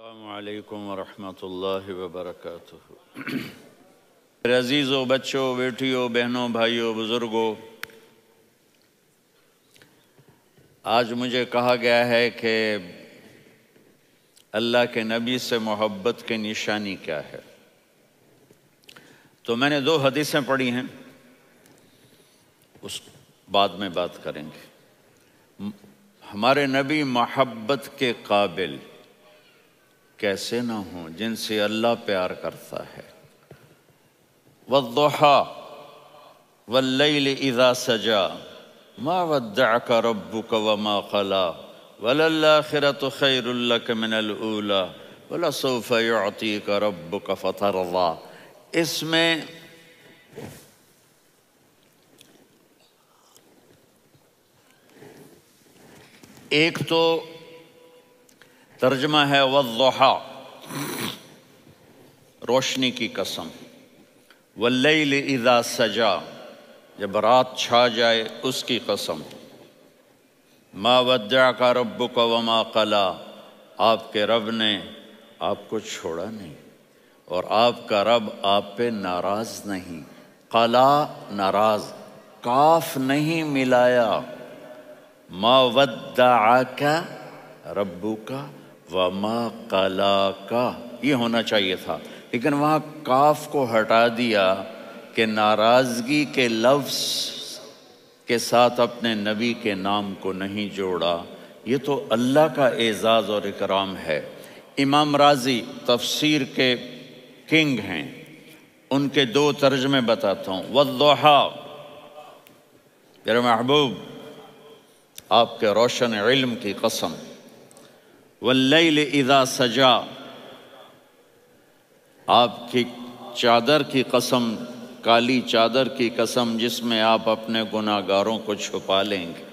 السلام علیکم ورحمۃ اللہ وبرکاتہ۔ میرے عزیزوں، بچوں، بیٹیوں، بہنوں، بھائیوں، بزرگوں، آج مجھے کہا گیا ہے کہ اللہ کے نبی سے محبت کی نشانی کیا ہے، تو میں نے 2 حدیثیں پڑھی ہیں، اس بعد میں بات کریں گے۔ ہمارے نبی محبت کے قابل کیسے نہ ہوں جن سے اللہ پیار کرتا ہے۔ والضحیٰ واللیل اذا سجا ما ودعک ربک وما قلی وللآخرۃ خیر لک من الاولی ولسوف یعطیک ربک فترضی۔ اس میں ایک تو ترجمہ ہے والضحیٰ، روشنی کی قسم، واللیل اذا سجا، جب رات چھا جائے اس کی قسم، ما ودعک ربک وما قلی، آپ کے رب نے آپ کو چھوڑا نہیں اور آپ کا رب آپ پہ ناراض نہیں۔ قلا ناراض، کاف نہیں ملایا۔ ما ودعک ربک وما قلاک، یہ ہونا چاہیے تھا، لیکن وہاں کاف کو ہٹا دیا کہ ناراضگی کے لفظ کے ساتھ اپنے نبی کے نام کو نہیں جوڑا۔ یہ تو اللہ کا اعزاز اور اکرام ہے۔ امام راضی تفسیر کے کنگ ہیں، ان کے 2 ترجمے بتاتا ہوں۔ والضحیٰ، میرے محبوب آپ کے روشن علم کی قسم، واللیل اذا سجا، آپ کی چادر کی قسم، کالی چادر کی قسم جس میں آپ اپنے گناہگاروں کو چھپا لیں گے۔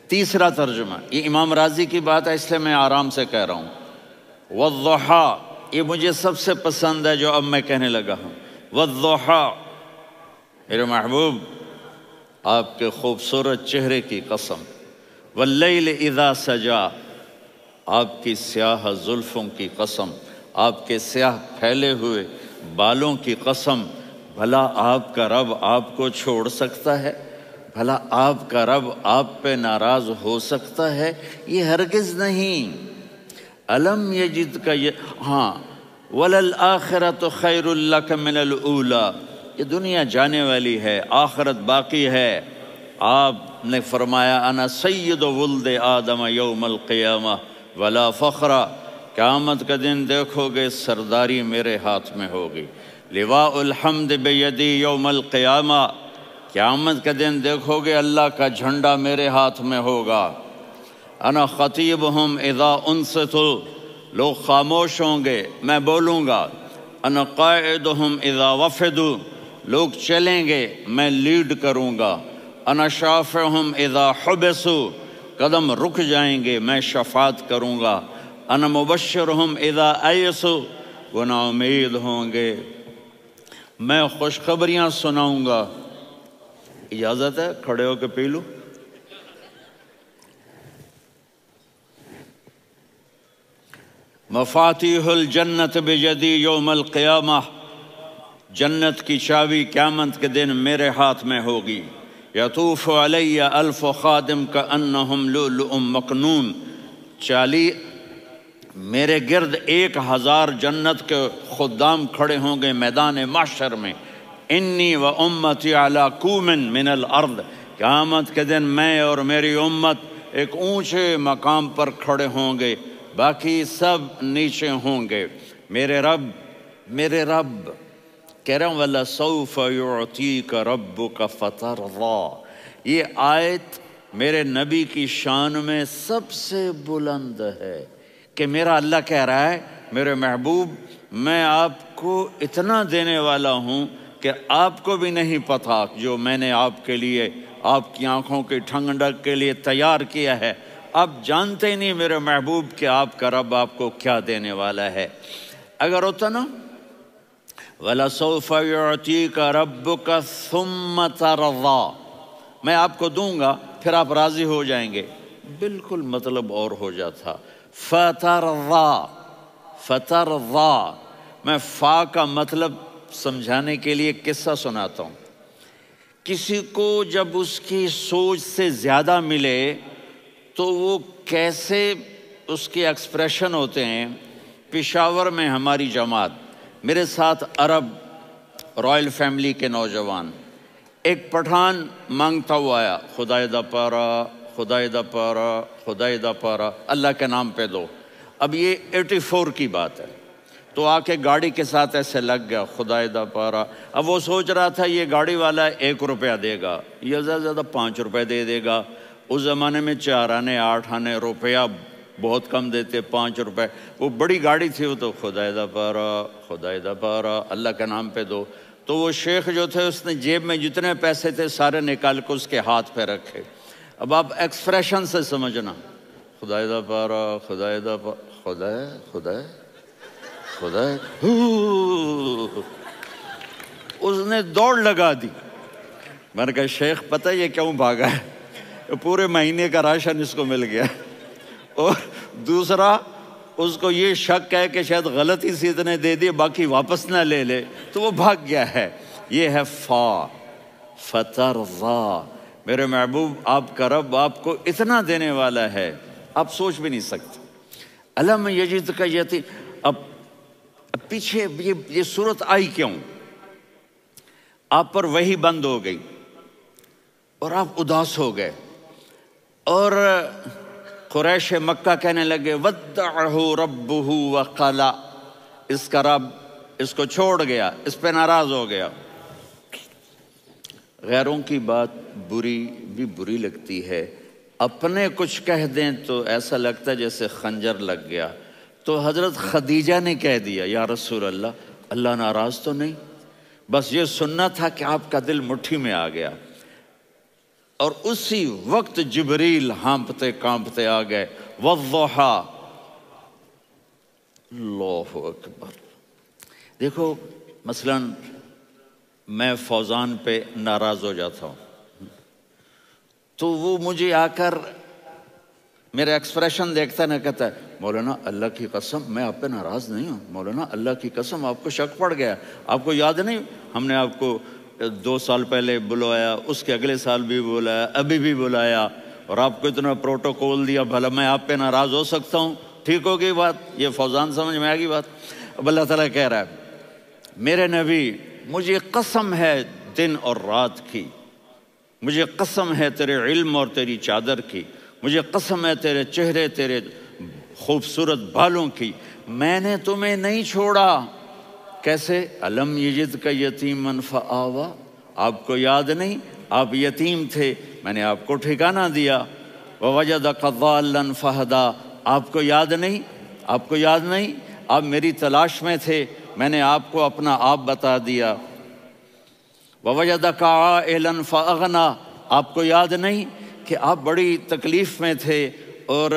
تیسرا ترجمہ، یہ امام راضی کی بات ہے اس لیے میں آرام سے کہہ رہا ہوں۔ والضحیٰ، یہ مجھے سب سے پسند ہے جو اب میں کہنے لگا ہوں۔ والضحیٰ، میرے محبوب آپ کے خوبصورت چہرے کی قسم، واللیل اذا سجا، آپ کی سیاہ زلفوں کی قسم، آپ کے سیاہ پھیلے ہوئے بالوں کی قسم۔ بھلا آپ کا رب آپ کو چھوڑ سکتا ہے؟ بھلا آپ کا رب آپ پہ ناراض ہو سکتا ہے؟ یہ ہرگز نہیں۔ الم یجد کا ہاں، وللآخرۃ خیر لک من الاولی، یہ دنیا جانے والی ہے، آخرت باقی ہے۔ آپ نے فرمایا انا سید ولد آدم یوم القیامہ ولا فخر، قیامت کا دن دیکھو گے سرداری میرے ہاتھ میں ہوگی۔ لواء الحمد بیدی یوم القیامہ، قیامت کا دن دیکھو گے اللہ کا جھنڈا میرے ہاتھ میں ہوگا۔ انا خطیبہم اذا انصتوا، لوگ خاموش ہوں گے میں بولوں گا۔ انا قائدہم اذا وفدوا، لوگ چلیں گے میں لیڈ کروں گا۔ انا شافعہم اذا حبسوا، قدم رک جائیں گے میں شفاعت کروں گا۔ انا مبشرہم اذا ایسوا، وہ نا امید ہوں گے میں خوشخبریاں سناؤں گا۔ اجازت ہے کھڑے ہو کے پی لوں؟ مفاتیح الجنت بیدی یوم القیامہ، جنت کی چابی قیامت کے دن میرے ہاتھ میں ہوگی۔ یطوف علی الف خادم کانہم لؤلؤ مکنون، میرے گرد 1000 جنت کے خدام کھڑے ہوں گے میدان محشر میں۔ انی و امتی علی کوم من الارض، قیامت کے دن میں اور میری امت ایک اونچے مقام پر کھڑے ہوں گے، باقی سب نیچے ہوں گے۔ میرے رب کہہ رہا ہوں وَلَسَوْفَ يُعْطِيكَ رَبُّكَ فَتَرْضَىٰ، یہ آیت میرے نبی کی شان میں سب سے بلند ہے کہ میرا اللہ کہہ رہا ہے میرے محبوب میں آپ کو اتنا دینے والا ہوں کہ آپ کو بھی نہیں پتا جو میں نے آپ کے لیے، آپ کی آنکھوں کی ٹھنڈک کے لیے تیار کیا ہے۔ آپ جانتے ہی نہیں میرے محبوب کہ آپ کا رب آپ کو کیا دینے والا ہے۔ اگر ہوتا نا وَلَسَوْفَ يُعْطِيكَ رَبُّكَ ثُمَّ تَرْضَىٰ، میں آپ کو دوں گا پھر آپ راضی ہو جائیں گے، بالکل مطلب اور ہو جاتا۔ فَتَرْضَىٰ، فترضا، میں فا کا مطلب سمجھانے کے لیے قصہ سناتا ہوں۔ کسی کو جب اس کی سوچ سے زیادہ ملے تو وہ کیسے اس کے ایکسپریشن ہوتے ہیں۔ پشاور میں ہماری جماعت، میرے ساتھ عرب رائل فیملی کے نوجوان، ایک پٹھان مانگتا ہوا آیا، خدائے دا پارا، خدائے دا پارا، خدائے دا پارا، اللہ کے نام پہ دو۔ اب یہ 84 کی بات ہے، تو آ کے گاڑی کے ساتھ ایسے لگ گیا، خدائے دا پارا۔ اب وہ سوچ رہا تھا یہ گاڑی والا 1 روپیہ دے گا، یہ زیادہ زیادہ 5 روپے دے گا۔ اس زمانے میں 4 آنے 8 آنے روپیہ بہت کم دیتے، 5 روپے۔ وہ بڑی گاڑی تھی، وہ تو خدائے دا پارا، خدائے دا پارا، اللہ کے نام پہ دو۔ تو وہ شیخ جو تھے اس نے جیب میں جتنے پیسے تھے سارے نکال کے اس کے ہاتھ پہ رکھے۔ اب آپ ایکسپریشن سے سمجھنا، خدائے دا پارا، خدائے دا پارا، خدائے خدائے خدائے، اس نے دوڑ لگا دی۔ میں نے کہا شیخ پتہ یہ کیوں بھاگا ہے؟ پورے مہینے کا راشن اس کو مل گیا، اور دوسرا اس کو یہ شک ہے کہ شاید غلطی سے اتنے دے دیے باقی واپس نہ لے لے، تو وہ بھاگ گیا ہے۔ یہ ہے فا، فترضا۔ میرے محبوب آپ کا رب آپ کو اتنا دینے والا ہے آپ سوچ بھی نہیں سکتے۔ الم یجدک یتیم، اب پیچھے یہ صورت آئی کیوں؟ آپ پر وحی بند ہو گئی اور آپ اداس ہو گئے، اور قریش مکہ کہنے لگے ودعہ ربہ وقلا، اس کا رب اس کو چھوڑ گیا، اس پہ ناراض ہو گیا۔ غیروں کی بات بری لگتی ہے، اپنے کچھ کہہ دیں تو ایسا لگتا ہے جیسے خنجر لگ گیا۔ تو حضرت خدیجہ نے کہہ دیا یا رسول اللہ، اللہ ناراض تو نہیں؟ بس یہ سننا تھا کہ آپ کا دل مٹھی میں آ گیا۔ اور اسی وقت جبریل ہانپتے کانپتے آ گئے، والضحیٰ، اللہ اکبر۔ دیکھو مثلا میں فوزان پہ ناراض ہو جاتا ہوں تو وہ مجھے آ کر میرا ایکسپریشن دیکھتا نہ کہتا ہے مولانا اللہ کی قسم میں آپ پہ ناراض نہیں ہوں، مولانا اللہ کی قسم آپ کو شک پڑ گیا، آپ کو یاد نہیں ہم نے آپ کو 2 سال پہلے بلوایا، اس کے اگلے سال بھی بلایا، ابھی بھی بلایا، اور آپ کو اتنا پروٹوکول دیا، بھلا میں آپ پہ ناراض ہو سکتا ہوں؟ ٹھیک ہوگی بات؟ یہ فوزان سمجھ میں آ گئی بات؟ اب اللہ تعالیٰ کہہ رہا ہے میرے نبی مجھے قسم ہے دن اور رات کی، مجھے قسم ہے تیرے علم اور تیری چادر کی، مجھے قسم ہے تیرے چہرے تیرے خوبصورت بالوں کی، میں نے تمہیں نہیں چھوڑا۔ کیسے؟ الم یجدک یتیما فآویٰ، آپ کو یاد نہیں آپ یتیم تھے، میں نے آپ کو ٹھکانہ دیا۔ ووجدک ضالا فہدیٰ، آپ کو یاد نہیں، آپ کو یاد نہیں آپ میری تلاش میں تھے، میں نے آپ کو اپنا آپ بتا دیا۔ ووجدک عائلا فاغنیٰ، آپ کو یاد نہیں کہ آپ بڑی تکلیف میں تھے اور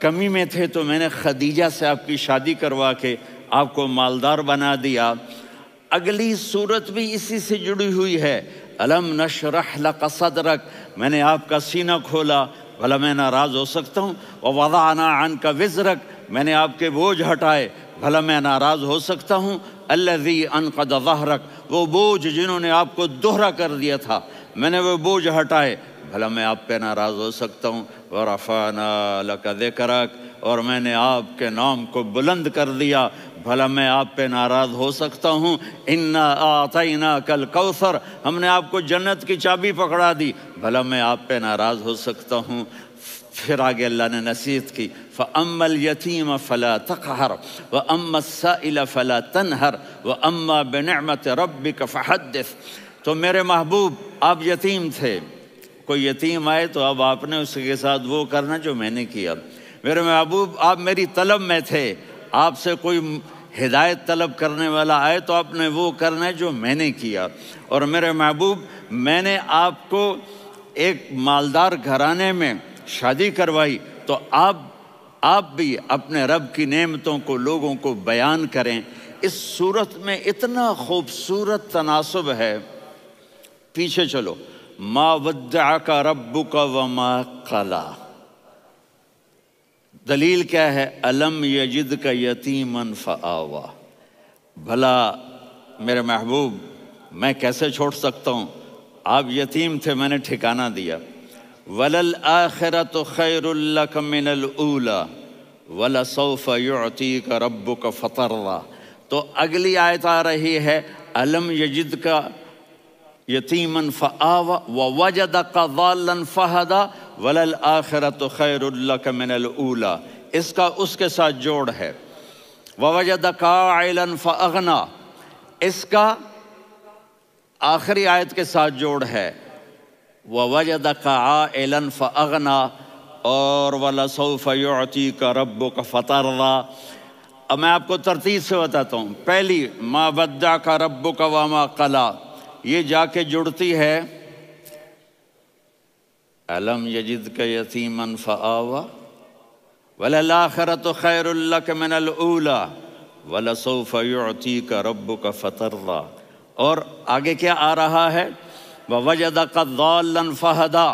کمی میں تھے، تو میں نے خدیجہ سے آپ کی شادی کروا کے آپ کو مالدار بنا دیا۔ اگلی صورت بھی اسی سے جڑی ہوئی ہے، الم نشرح لک صدرک، میں نے آپ کا سینہ کھولا، بھلا میں ناراض ہو سکتا ہوں؟ ووضعنا عنک وزرک، میں نے آپ کے بوجھ ہٹائے، بھلا میں ناراض ہو سکتا ہوں؟ الذی انقض ظہرک، وہ بوجھ جنہوں نے آپ کو دوہرا کر دیا تھا، میں نے وہ بوجھ ہٹائے، بھلا میں آپ پہ ناراض ہو سکتا ہوں؟ ورفعنا لک ذکرک، اور میں نے آپ کے نام کو بلند کر دیا، بھلا میں آپ پہ ناراض ہو سکتا ہوں؟ انا اعطیناک الکوثر، ہم نے آپ کو جنت کی چابی پکڑا دی، بھلا میں آپ پہ ناراض ہو سکتا ہوں؟ پھر آگے اللہ نے نصیحت کی، فَأَمَّا الْيَتِيمَ فَلَا تَقْهَرْ وَأَمَّا السَّائِلَ فَلَا تَنْهَرْ وَأَمَّا بِنِعْمَةِ رَبِّكَ فَحَدِّثْ۔ تو میرے محبوب آپ یتیم تھے، کوئی یتیم آئے تو اب آپ نے اس کے ساتھ وہ کرنا جو میں نے کیا۔ میرے محبوب آپ میری طلب میں تھے، آپ سے کوئی ہدایت طلب کرنے والا آئے تو آپ نے وہ کرنا ہے جو میں نے کیا۔ اور میرے محبوب میں نے آپ کو ایک مالدار گھرانے میں شادی کروائی، تو آپ بھی اپنے رب کی نعمتوں کو لوگوں کو بیان کریں۔ اس صورت میں اتنا خوبصورت تناسب ہے، پیچھے چلو، ما ودعک ربک وما قلی، دلیل کیا ہے؟ الم یجد کا یتیمن فآوا، بھلا میرے محبوب میں کیسے چھوڑ سکتا ہوں، آپ یتیم تھے میں نے ٹھکانہ دیا۔ وَلَلْآخِرَةُ خَيْرٌ لَكَ مِنَ الْأُولَى وَلَسَوْفَ يُعْطِيكَ رَبُّكَ فَتَرْضَىٰ۔ تو اگلی آیت آ رہی ہے الم یجد کا یتیمن فآوا ووجدک ضالا فہدا وللآخرۃ خیر لک من الاولی، اس کا اس کے ساتھ جوڑ ہے۔ ووجدک عائلا فاغنی، اس کا آخری آیت کے ساتھ جوڑ ہے ووجدک عائلا فاغنی اور ولسوف یعطیک ربک فترضی۔ اب میں آپ کو ترتیب سے بتاتا ہوں۔ پہلی ما ودعک ربک وما قلی، یہ جا کے جڑتی ہے الم یجدک یتیما فآوا وللآخرۃ خیر لک من الاولی ولسوف یعطیک ربک فترضی، اور آگے کیا آ رہا ہے؟ ووجدک ضالا فہدا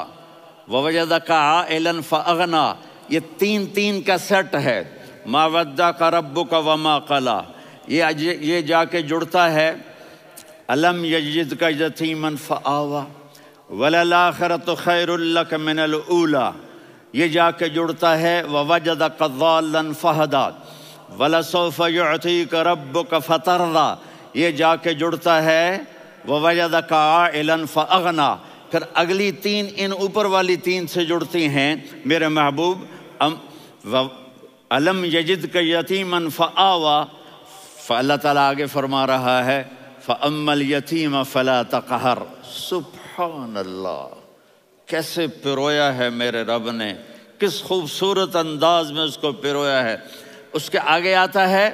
ووجدک عائلا فاغنی، یہ تین تین کا سیٹ ہے۔ ما ودعک ربک وما قلی، یہ جا کے جڑتا ہے الم یجدک یتیما فآوا وللآخرۃ خیر لک من الاولی، یہ جا کے جڑتا ہے ووجدک ضالا فہدا ولسوف یعطیک ربک فترضی، یہ جا کے جڑتا ہے ووجدک عائلا فاغنی۔ پھر اگلی تین ان اوپر والی تین سے جڑتی ہیں میرے محبوب۔ الم یجدک یتیما فآوا، فاللہ تعالیٰ آگے فرما رہا ہے فَأَمَّا الْيَتِيمَ فَلَا تَقْهَرْ۔ سبحان اللہ، کیسے پرویا ہے میرے رب نے، کس خوبصورت انداز میں اس کو پرویا ہے۔ اس کے آگے آتا ہے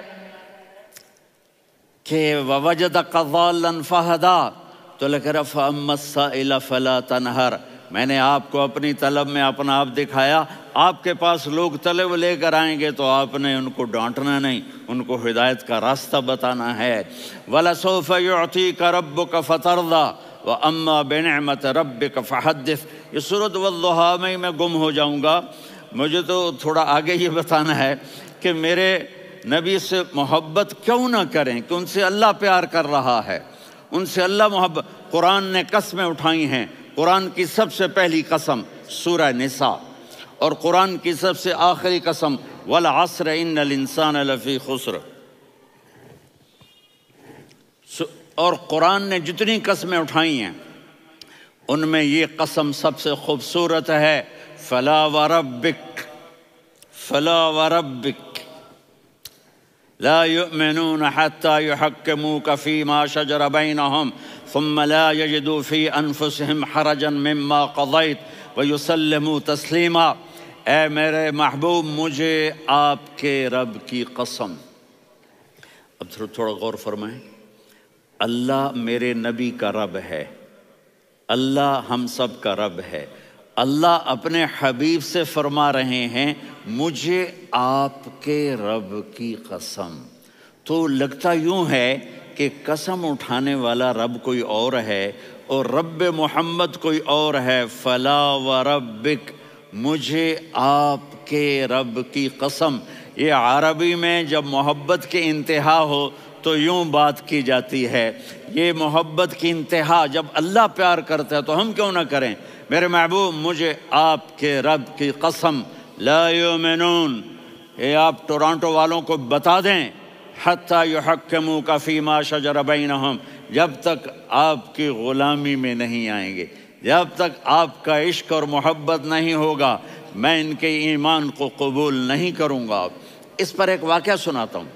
کہ وَوَجَدَكَ ضَالًّا فَهَدَىٰ، تو لکھ رہا فَأَمَّا السَّائِلَ فَلَا تَنْهَرْ، میں نے آپ کو اپنی طلب میں اپنا آپ دکھایا، آپ کے پاس لوگ طلب لے کر آئیں گے تو آپ نے ان کو ڈانٹنا نہیں، ان کو ہدایت کا راستہ بتانا ہے۔ وَلَسَوْفَ يُعْطِيكَ رَبُّكَ فَتَرْضَىٰ وَأَمَّا بِنِعْمَةِ رَبِّكَ فَحَدِّثْ۔ یہ سورۃ والضحیٰ میں میں گم ہو جاؤں گا، مجھے تو تھوڑا آگے یہ بتانا ہے کہ میرے نبی سے محبت کیوں نہ کریں، کہ ان سے اللہ پیار کر رہا ہے، ان سے اللہ محبت۔ قرآن نے قسمیں اٹھائی ہیں، قرآن کی سب سے پہلی قسم سورہ نساء، اور قرآن کی سب سے آخری قسم والعصر ان الانسان لفی خسر۔ اور قرآن نے جتنی قسمیں اٹھائی ہیں ان میں یہ قسم سب سے خوبصورت ہے، فلا وربک فلا وربک لا يؤمنون حتى يحكموك فيما شجر بينهم ثم لا يجدوا في انفسهم حرجا مما قضيت ويسلموا تسلیما۔ اے میرے محبوب مجھے آپ کے رب کی قسم۔ اب تھوڑا غور فرمائیں، اللہ میرے نبی کا رب ہے، اللہ ہم سب کا رب ہے، اللہ اپنے حبیب سے فرما رہے ہیں مجھے آپ کے رب کی قسم۔ تو لگتا یوں ہے کہ قسم اٹھانے والا رب کوئی اور ہے اور رب محمد کوئی اور ہے۔ فلا وربک، مجھے آپ کے رب کی قسم۔ یہ عربی میں جب محبت کی انتہا ہو تو یوں بات کی جاتی ہے، یہ محبت کی انتہا جب اللہ پیار کرتا ہے تو ہم کیوں نہ کریں۔ میرے محبوب مجھے آپ کے رب کی قسم، لا یؤمنون، یہ آپ ٹورانٹو والوں کو بتا دیں، حتی یحکموک فیما شجر بینہم، جب تک آپ کی غلامی میں نہیں آئیں گے، جب تک آپ کا عشق اور محبت نہیں ہوگا میں ان کے ایمان کو قبول نہیں کروں گا۔ اس پر ایک واقعہ سناتا ہوں۔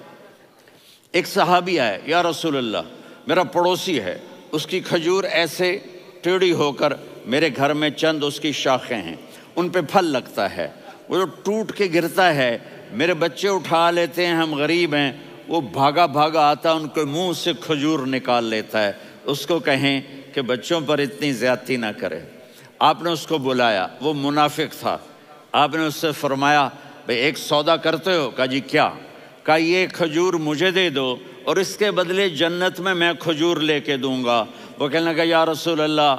ایک صحابی آئے، یا رسول اللہ میرا پڑوسی ہے، اس کی کھجور ایسے ٹیڑھی ہو کر میرے گھر میں چند اس کی شاخیں ہیں، ان پہ پھل لگتا ہے، وہ جو ٹوٹ کے گرتا ہے میرے بچے اٹھا لیتے ہیں، ہم غریب ہیں، وہ بھاگا بھاگا آتا ان کے منہ سے کھجور نکال لیتا ہے۔ اس کو کہیں کہ بچوں پر اتنی زیادتی نہ کرے۔ آپ نے اس کو بلایا، وہ منافق تھا، آپ نے اس سے فرمایا بھئی ایک سودا کرتے ہو؟ کہا جی کیا؟ کہا یہ کھجور مجھے دے دو اور اس کے بدلے جنت میں کھجور لے کے دوں گا۔ وہ کہنے لگا یا رسول اللہ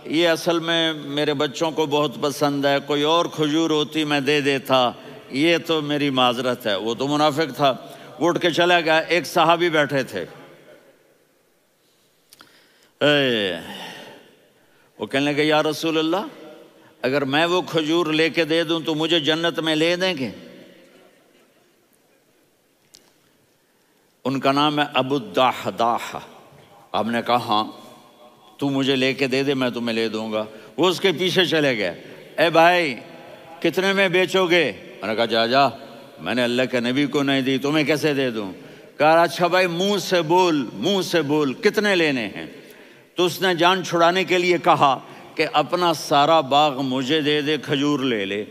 یہ اصل میں میرے بچوں کو بہت پسند ہے، کوئی اور کھجور ہوتی میں دے دیتا، یہ تو میری معذرت ہے، وہ تو منافق تھا، وہ اٹھ کے چلا گیا۔ ایک صحابی بیٹھے تھے، وہ کہنے لگے یا رسول اللہ اگر میں وہ کھجور لے کے دے دوں تو مجھے جنت میں لے دیں گے؟ ان کا نام ہے ابو الدحداح۔ آپ نے کہا ہاں تو مجھے لے کے دے دے میں تمہیں لے دوں گا۔ وہ اس کے پیچھے چلے گئے، اے بھائی کتنے میں بیچو گے؟ میں نے کہا جا جا، میں نے اللہ کے نبی کو نہیں دی، تمہیں کیسے دے دوں؟ کہا اچھا بھائی منہ سے بول کتنے لینے ہیں؟ تو اس نے جان چھڑانے کے لیے کہا کہ اپنا سارا باغ مجھے دے دے، کھجور لے لے۔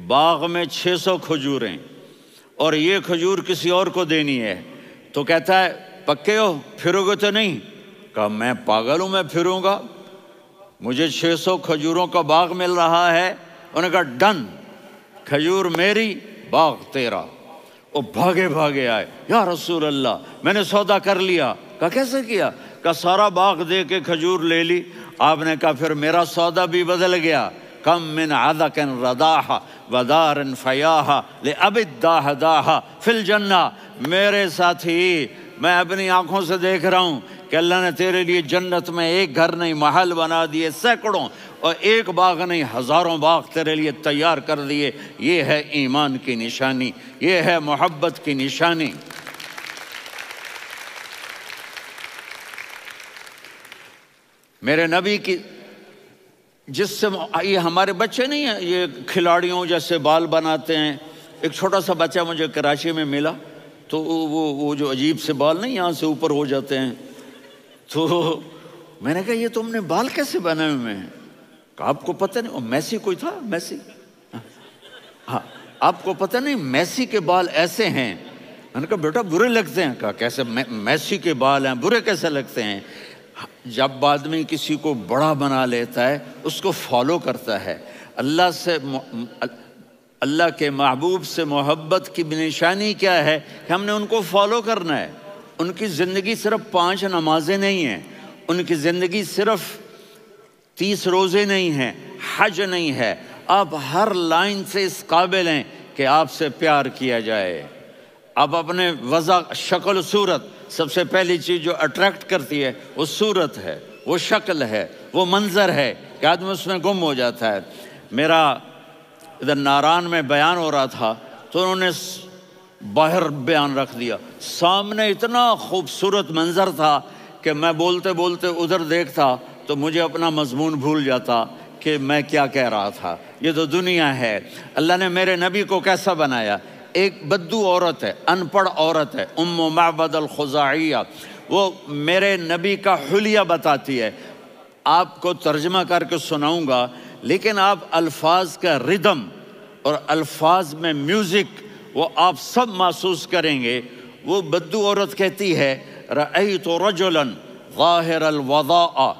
باغ میں 600 کھجوریں اور یہ کھجور کسی اور کو دینی ہے۔ تو کہتا ہے پکے ہو، پھرو گے تو نہیں؟ کہا میں پاگل ہوں، میں پھروں گا؟ مجھے 600 کھجوروں کا باغ مل رہا ہے۔ انہوں نے کہا ڈن، کھجور میری باغ تیرا۔ وہ بھاگے آئے، یا رسول اللہ میں نے سودا کر لیا۔ کہا کیسے کیا؟ کہا سارا باغ دے کے کھجور لے لی۔ آپ نے کہا پھر میرا سودا بھی بدل گیا۔ کم من عذق رداح ودار فیاح لأب الدحداح فی الجنہ۔ میرے ساتھی میں اپنی آنکھوں سے دیکھ رہا ہوں کہ اللہ نے تیرے لیے جنت میں ایک گھر نہیں محل بنا دیے سینکڑوں، اور ایک باغ نہیں ہزاروں باغ تیرے لیے تیار کر دیے۔ یہ ہے ایمان کی نشانی، یہ ہے محبت کی نشانی۔ میرے نبی کی جس سے یہ ہمارے بچے نہیں ہیں، یہ کھلاڑیوں جیسے بال بناتے ہیں۔ ایک چھوٹا سا بچہ مجھے کراچی میں ملا، تو وہ جو عجیب سے بال نہیں یہاں سے اوپر ہو جاتے ہیں، تو میں نے کہا یہ تم نے بال کیسے بنائے ہوئے ہیں؟ کہا آپ کو پتہ نہیں، میسی کوئی تھا میسی، ہاں آپ کو پتہ نہیں میسی کے بال ایسے ہیں؟ میں نے کہا بیٹا برے لگتے ہیں۔ کہا کیسے میسی کے بال ہیں برے کیسے لگتے ہیں؟ جب آدمی کسی کو بڑا بنا لیتا ہے اس کو فالو کرتا ہے۔ اللہ کے محبوب سے محبت کی نشانی کیا ہے کہ ہم نے ان کو فالو کرنا ہے۔ ان کی زندگی صرف 5 نمازیں نہیں ہیں، ان کی زندگی صرف 30 روزے نہیں ہیں، حج نہیں ہے۔ آپ ہر لائن سے اس قابل ہیں کہ آپ سے پیار کیا جائے۔ آپ اپنے وضع شکل صورت، سب سے پہلی چیز جو اٹریکٹ کرتی ہے وہ صورت ہے، وہ شکل ہے، وہ منظر ہے کہ آدمی اس میں گم ہو جاتا ہے۔ میرا ادھر ناران میں بیان ہو رہا تھا تو انہوں نے باہر بیان رکھ دیا، سامنے اتنا خوبصورت منظر تھا کہ میں بولتے بولتے ادھر دیکھتا تو مجھے اپنا مضمون بھول جاتا کہ میں کیا کہہ رہا تھا۔ یہ تو دنیا ہے۔ اللہ نے میرے نبی کو کیسا بنایا؟ ایک بدو عورت ہے، ان پڑھ عورت ہے، ام معبد الخزاعیہ، وہ میرے نبی کا حلیہ بتاتی ہے۔ آپ کو ترجمہ کر کے سناؤں گا، لیکن آپ الفاظ کا ردم اور الفاظ میں میوزک وہ آپ سب محسوس کریں گے۔ وہ بدو عورت کہتی ہے رأیت رجلا ظاہر الوضاء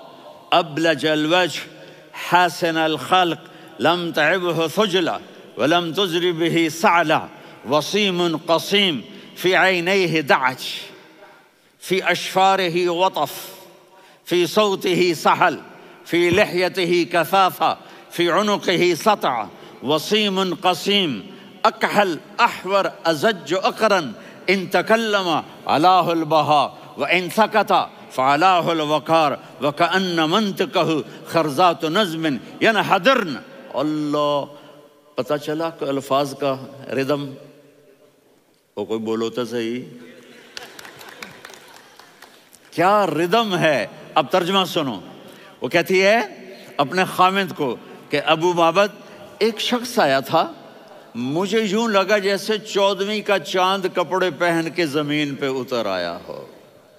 ابلج الوجه حاسن الخلق لم تعبه ثجلة ولم تزر به سعلة وصيم قصيم في عينيه دعج في أشفاره وطف في صوته سحل في لحيته كثافة في عنقه سطع وصيم قصيم أكحل أحور أزج أقرن إن تكلم علاه البهاء وإن سكت فعلاه الوقار وكأن منطقه خرزات نظم ينحدرن۔ اللہ، پتہ چلا کہ الفاظ کا ردم، وہ کوئی بولو تو صحیح، کیا ردم ہے۔ اب ترجمہ سنو۔ وہ کہتی ہے اپنے خامد کو کہ ابو معبد ایک شخص آیا تھا، مجھے یوں لگا جیسے 14ویں کا چاند کپڑے پہن کے زمین پہ اتر آیا ہو۔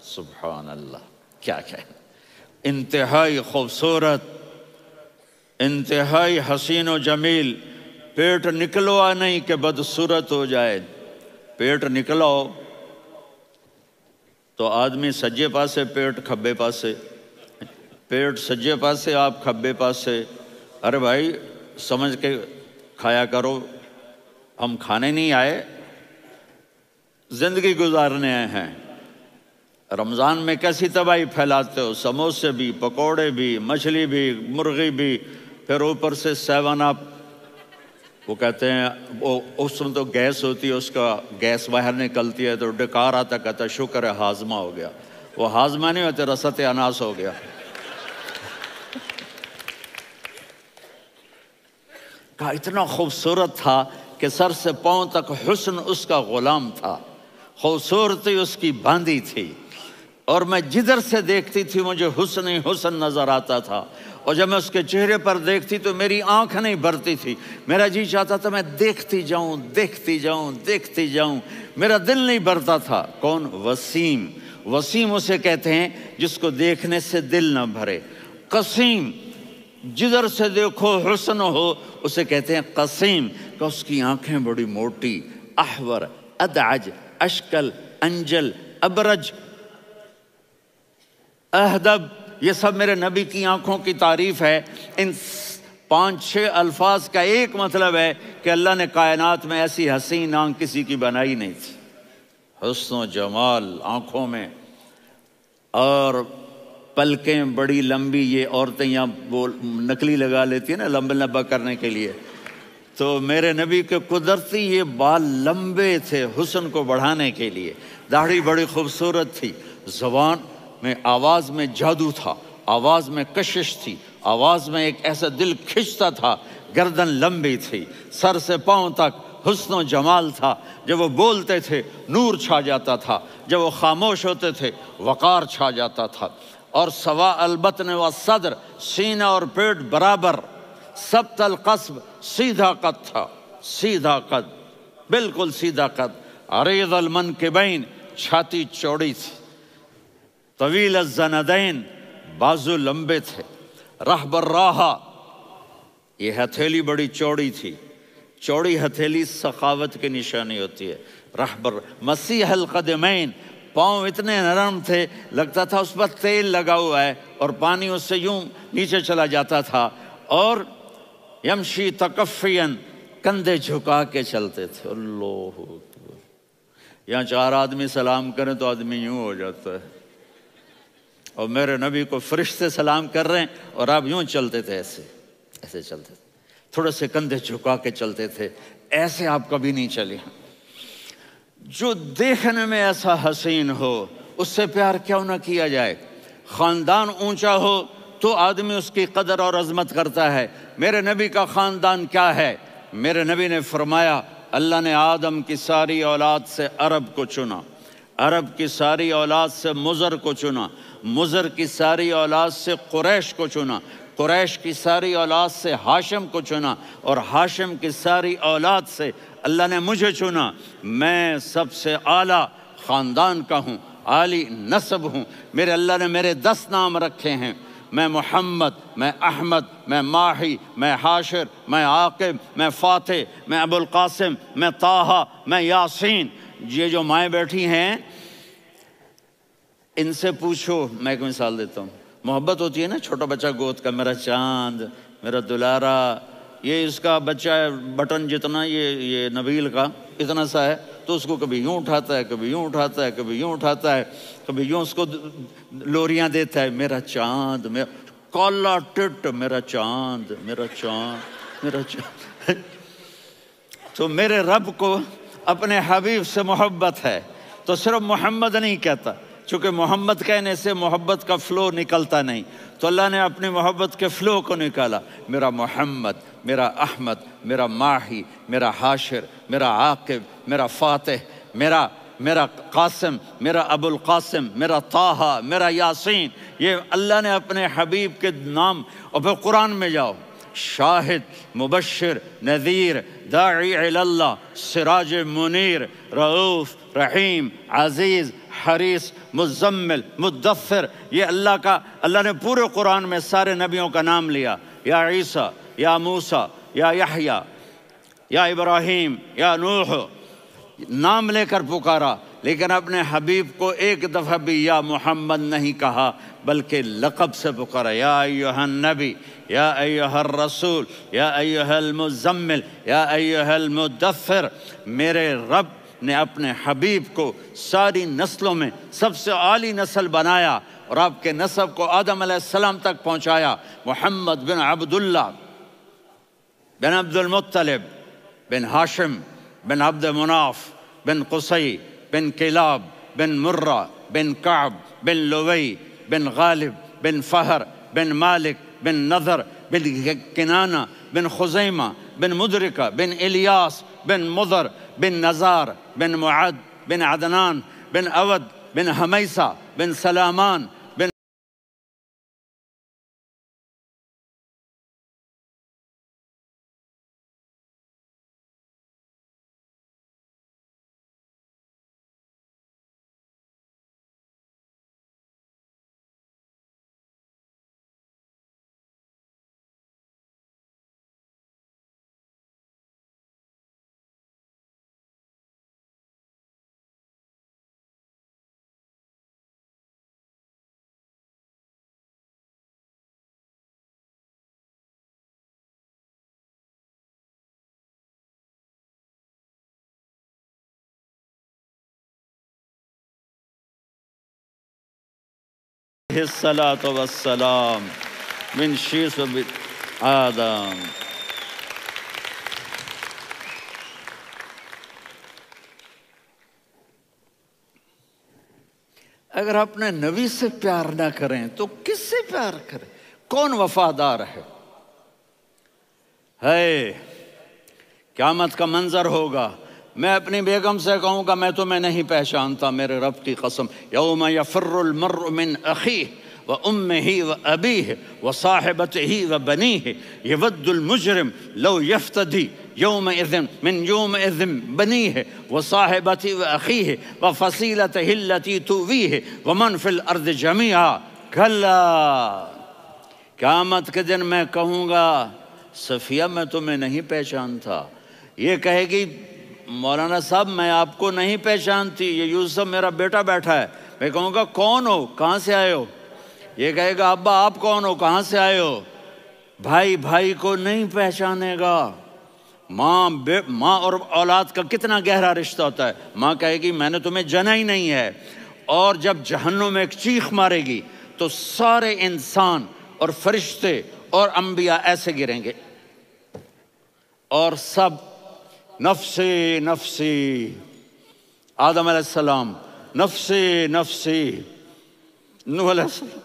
سبحان اللہ، کیا انتہائی خوبصورت، انتہائی حسین و جمیل۔ پیٹ نکلوا نہیں کہ بدصورت ہو جائے۔ پیٹ نکلاؤ تو آدمی سجے پاسے پیٹ کھبے پاسے، پیٹ سجے پاسے آپ کھبے پاسے۔ ارے بھائی سمجھ کے کھایا کرو، ہم کھانے نہیں آئے، زندگی گزارنے آئے ہیں۔ رمضان میں کیسی تباہی پھیلاتے ہو، سموسے بھی، پکوڑے بھی، مچھلی بھی، مرغی بھی، پھر اوپر سے 7 اپ۔ وہ کہتے ہیں وہ اس میں تو گیس ہوتی ہے، اس کا گیس باہر نکلتی ہے تو ڈکار آتا، کہتا شکر ہے ہاضمہ ہو گیا. وہ ہاضمہ نہیں ہوتے، رسط اناس ہو گیا. کہا اتنا خوبصورت تھا کہ سر سے پاؤں تک حسن اس کا غلام تھا، خوبصورتی اس کی باندھی تھی، اور میں جدھر سے دیکھتی تھی مجھے حسن ہی حسن نظر آتا تھا. اور جب میں اس کے چہرے پر دیکھتی تو میری آنکھ نہیں بھرتی تھی، میرا جی چاہتا تھا میں دیکھتی جاؤں دیکھتی جاؤں دیکھتی جاؤں، میرا دل نہیں بھرتا تھا. کون؟ وسیم. وسیم اسے کہتے ہیں جس کو دیکھنے سے دل نہ بھرے. قسیم، جدھر سے دیکھو حسن ہو، اسے کہتے ہیں قسیم، کہ اس کی آنکھیں بڑی موٹی، احور، ادعج، اشکل، انجل، ابرج، اہدب، یہ سب میرے نبی کی آنکھوں کی تعریف ہے. ان 5-6 الفاظ کا ایک مطلب ہے کہ اللہ نے کائنات میں ایسی حسین آنکھ کسی کی بنائی نہیں تھی. حسن و جمال آنکھوں میں، اور پلکیں بڑی لمبی. یہ عورتیں یہاں وہ نکلی لگا لیتی ہیں نا لمبا لمبا کرنے کے لیے، تو میرے نبی کے قدرتی یہ بال لمبے تھے حسن کو بڑھانے کے لیے. داڑھی بڑی خوبصورت تھی. زبان میں، آواز میں جادو تھا، آواز میں کشش تھی، آواز میں ایک ایسا دل کھنچتا تھا. گردن لمبی تھی، سر سے پاؤں تک حسن و جمال تھا. جب وہ بولتے تھے نور چھا جاتا تھا، جب وہ خاموش ہوتے تھے وقار چھا جاتا تھا. اور سوا البطن و صدر، سینہ اور پیٹ برابر. سبت القصب، سیدھا قد تھا، سیدھا قد، بالکل سیدھا قد. عریض المنکبین، چھاتی چوڑی تھی. طویل الزندین، بازو لمبے تھے. رحب الراحہ، یہ ہتھیلی بڑی چوڑی تھی. چوڑی ہتھیلی سخاوت کی نشانی ہوتی ہے. رحب مسیح القدمین، پاؤں اتنے نرم تھے لگتا تھا اس پر تیل لگا ہوا ہے، اور پانی اس سے یوں نیچے چلا جاتا تھا. اور یمشی تکفین، کندھے جھکا کے چلتے تھے. اللہ اکبر. یہاں 4 آدمی سلام کریں تو آدمی یوں ہو جاتا ہے، اور میرے نبی کو فرشتے سلام کر رہے ہیں اور آپ یوں چلتے تھے، ایسے ایسے چلتے تھے، تھوڑے سے کندھے جھکا کے چلتے تھے. ایسے آپ کبھی نہیں چلے. جو دیکھنے میں ایسا حسین ہو اس سے پیار کیوں نہ کیا جائے. خاندان اونچا ہو تو آدمی اس کی قدر اور عظمت کرتا ہے. میرے نبی کا خاندان کیا ہے؟ میرے نبی نے فرمایا اللہ نے آدم کی ساری اولاد سے عرب کو چنا، عرب کی ساری اولاد سے مضر کو چنا، مضر کی ساری اولاد سے قریش کو چنا، قریش کی ساری اولاد سے ہاشم کو چنا، اور ہاشم کی ساری اولاد سے اللہ نے مجھے چنا. میں سب سے اعلیٰ خاندان کا ہوں، عالی نسب ہوں. میرے اللہ نے میرے 10 نام رکھے ہیں. میں محمد، میں احمد، میں ماہی، میں حاشر، میں عاقب، میں فاتح، میں ابو القاسم، میں طٰہٰ، میں یاسین. یہ جو مائیں بیٹھی ہیں ان سے پوچھو. میں ایک مثال دیتا ہوں. محبت ہوتی ہے نا، چھوٹا بچہ گود کا، میرا چاند، میرا دلارا. یہ اس کا بچہ ہے بٹن جتنا، یہ نبیل کا اتنا سا ہے، تو اس کو کبھی یوں اٹھاتا ہے، کبھی یوں اٹھاتا ہے، کبھی یوں اٹھاتا ہے، کبھی یوں اس کو لوریاں دیتا ہے. میرا چاند، میرا کالا ٹٹ، میرا چاند، میرا چاند، میرا چاند. تو میرے رب کو اپنے حبیب سے محبت ہے تو صرف محمد نہیں کہتا، چونکہ محمد کہنے سے محبت کا فلو نکلتا نہیں، تو اللہ نے اپنی محبت کے فلو کو نکالا. میرا محمد، میرا احمد، میرا ماہی، میرا حاشر، میرا عاقب، میرا فاتح، میرا قاسم، میرا ابو القاسم، میرا طٰہٰ، میرا یاسین. یہ اللہ نے اپنے حبیب کے نام. اور پھر قرآن میں جاؤ، شاہد، مبشر، نذیر، داعی الی اللہ، سراج منیر، رؤوف، رحیم، عزیز، حریص، مزمل، مدثر. یہ اللہ نے پورے قرآن میں سارے نبیوں کا نام لیا. یا عیسیٰ، یا موسیٰ، یا یحییٰ، یا ابراہیم، یا نوح، نام لے کر پکارا. لیکن اپنے حبیب کو ایک دفعہ بھی یا محمد نہیں کہا بلکہ لقب سے پکارا. یا ایھا النبی، یا ایھا الرسول، یا ایھا المزمل، یا ایھا المدثر. میرے رب نے اپنے حبیب کو ساری نسلوں میں سب سے عالی نسل بنایا اور آپ کے نسب کو آدم علیہ السلام تک پہنچایا. محمد بن عبداللہ بن عبد المطلب بن ہاشم بن عبد مناف بن قصی بن کلاب بن مرہ بن کعب بن لوی بن غالب بن فہر بن مالک بن نضر بن کنانہ بن خزیمہ بن مدرکہ بن الیاس بن مضر بن نزار بن معد بن عدنان بن اود بن حمیسہ بن سلامان بن الصلاۃ والسلام من شیث آدم۔ اگر اپنے نبی سے پیار نہ کریں تو کس سے پیار کریں؟ کون وفادار ہے؟ قیامت کا منظر ہوگا، میں اپنی بیگم سے کہوں گا میں تمہیں نہیں پہچانتا، میرے رب کی قسم، یوم یفر المرء من اخیہ وامہ وابیہ وصاحبتہ وبنیہ یود المجرم لو یفتدی یومئذ من یومئذ بنیہ وصاحبتہ واخیہ وفصیلتہ التی تؤویہ ومن فی الارض جمیعا کلا۔ قیامت کے دن میں کہوں گا صفیہ میں تمہیں نہیں پہچانتا، یہ کہے گی مولانا صاحب میں آپ کو نہیں پہچانتی، یہ یوسف میرا بیٹا بیٹھا ہے۔ میں کہوں گا کون ہو، کہاں سے آئے ہو؟ یہ کہے گا ابا آپ کون ہو، کہاں سے آئے ہو؟ بھائی بھائی کو نہیں پہچانے گا۔ ماں اور اولاد کا کتنا گہرا رشتہ ہوتا ہے۔ ماں کہے گی میں نے تمہیں جنا ہی نہیں ہے، اور جب جہنم میں ایک چیخ مارے گی تو سارے انسان اور فرشتے اور انبیاء ایسے گریں گے، اور سب نفسی نفسی، آدم علیہ السلام نفسی نفسی، نوح علیہ السلام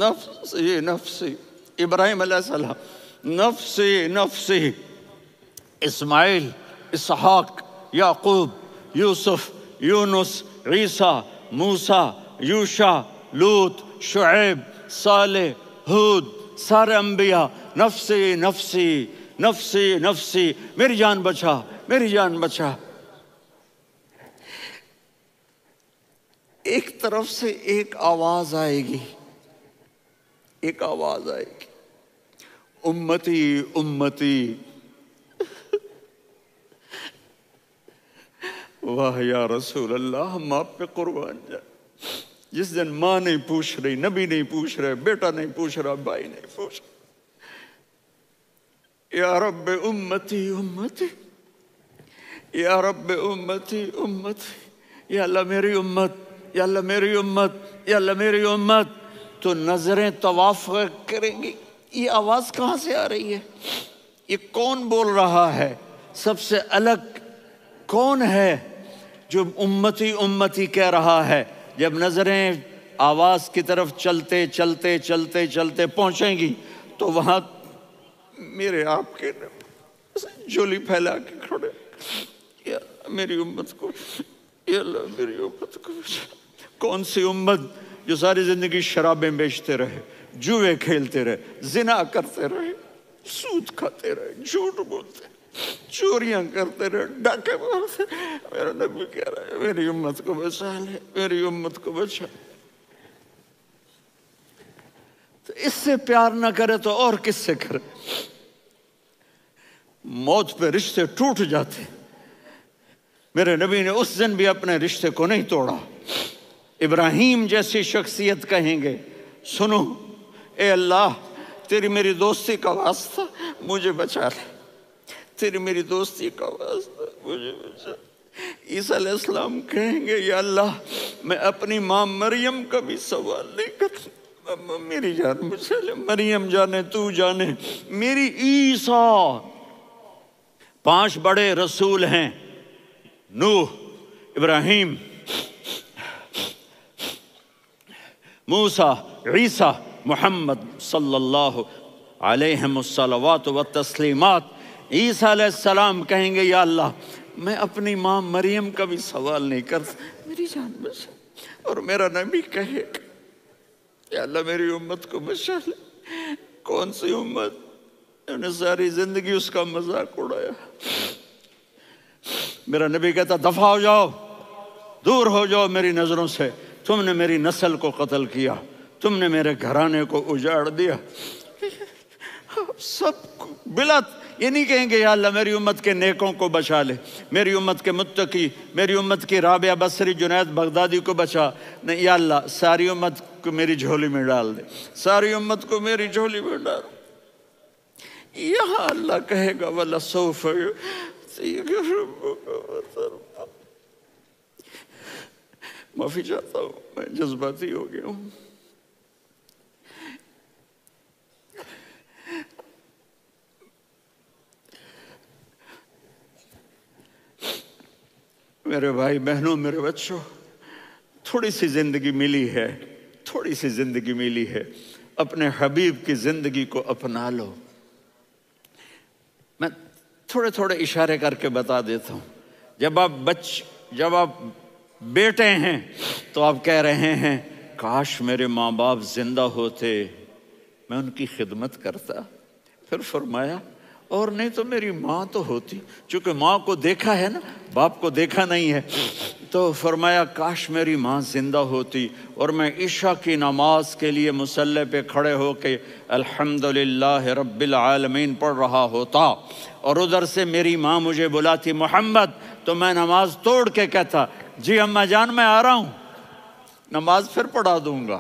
نفسی نفسی، ابراہیم علیہ السلام نفسی نفسی، اسماعیل، اسحاق، یعقوب، یوسف، یونس، عیسیٰ، موسیٰ، یوشع، لوط، شعیب، صالح، ہود، سارے انبیاء نفسی نفسی نفسی نفسی، میری جان بچا میری جان بچا۔ ایک طرف سے ایک آواز آئے گی، ایک آواز آئے گی، امتی امتی۔ واہ یا رسول اللہ، ہم آپ پہ قربان جائیں۔ جس دن ماں نہیں پوچھ رہی، نبی نہیں پوچھ رہے، بیٹا نہیں پوچھ رہا، بھائی نہیں پوچھ رہا، یا رب امتی امتی، یا رب امتی امتی، یا اللہ میری امت، یا اللہ میری امت، یا اللہ میری امت۔ تو نظریں طواف کریں گی، یہ آواز کہاں سے آ رہی ہے؟ یہ کون بول رہا ہے؟ سب سے الگ کون ہے جو امتی امتی کہہ رہا ہے؟ جب نظریں آواز کی طرف چلتے چلتے چلتے چلتے پہنچیں گی تو وہاں میرے آپ کے جولی پھیلا کے کھڑے، یا میری امت کو، یا اللہ میری امت کو۔ کون سی امت جو ساری زندگی شرابیں بیچتے رہے، جوئے کھیلتے رہے، زنا کرتے رہے، سود کھاتے رہے، جھوٹ بولتے رہے، چوریاں کرتے رہے، ڈاکے مارتے رہے۔ میرا نبی کہہ رہا ہے میری امت کو بچا لے، میری امت کو بچا۔ تو اس سے پیار نہ کرے تو اور کس سے کرے؟ موت پہ رشتے ٹوٹ جاتے، میرے نبی نے اس دن بھی اپنے رشتے کو نہیں توڑا۔ ابراہیم جیسی شخصیت کہیں گے سنو اے اللہ تیری میری دوستی کا واسطہ مجھے بچا لے، تیری میری دوستی کا واسطہ مجھے بچا۔ عیسیٰ علیہ السلام کہیں گے یا اللہ میں اپنی ماں مریم کا بھی سوال نہیں کرتا، میری جان بچا لے، مریم جانے تو جانے، میری عیسیٰ 5 بڑے رسول ہیں، نوح، ابراہیم، موسیٰ، عیسیٰ، محمد صلی اللہ علیہ الصلوات والتسلیمات۔ عیسیٰ علیہ السلام کہیں گے یا اللہ میں اپنی ماں مریم کا بھی سوال نہیں کرتا، میری جان بچا۔ اور میرا نبی کہے یا اللہ میری امت کو بچا لے۔ کون سی امت؟ انہوں نے ساری زندگی اس کا مذاق اڑایا۔ میرا نبی کہتا دفع ہو جاؤ، دور ہو جاؤ میری نظروں سے، تم نے میری نسل کو قتل کیا، تم نے میرے گھرانے کو اجاڑ دیا۔ سب بلت یہ نہیں کہیں گے یا اللہ میری امت کے نیکوں کو بچا لے، میری امت کے متقی، میری امت کی رابعہ بصری، جنید بغدادی کو بچا، نہیں یا اللہ ساری امت کو میری جھولی میں ڈال دے، ساری امت کو میری جھولی میں ڈال۔ یہاں اللہ کہے گا وَلَسَوْفَ يُعْطِيكَ رَبُّكَ فَتَرْضَىٰ۔ معافی چاہتا ہوں، میں جذباتی ہو گیا ہوں۔ میرے بھائی بہنوں، میرے بچوں، تھوڑی سی زندگی ملی ہے، تھوڑی سی زندگی ملی ہے، اپنے حبیب کی زندگی کو اپنا لو۔ میں تھوڑے تھوڑے اشارے کر کے بتا دیتا ہوں۔ جب آپ بیٹے ہیں تو آپ کہہ رہے ہیں کاش میرے ماں باپ زندہ ہوتے، میں ان کی خدمت کرتا۔ پھر فرمایا اور نہیں تو میری ماں تو ہوتی، چونکہ ماں کو دیکھا ہے نا، باپ کو دیکھا نہیں ہے، تو فرمایا کاش میری ماں زندہ ہوتی اور میں عشاء کی نماز کے لیے مصلی پہ کھڑے ہو کے الحمدللہ رب العالمین پڑھ رہا ہوتا، اور ادھر سے میری ماں مجھے بلاتی محمد، تو میں نماز توڑ کے کہتا جی اماں جان میں آ رہا ہوں، نماز پھر پڑھا دوں گا۔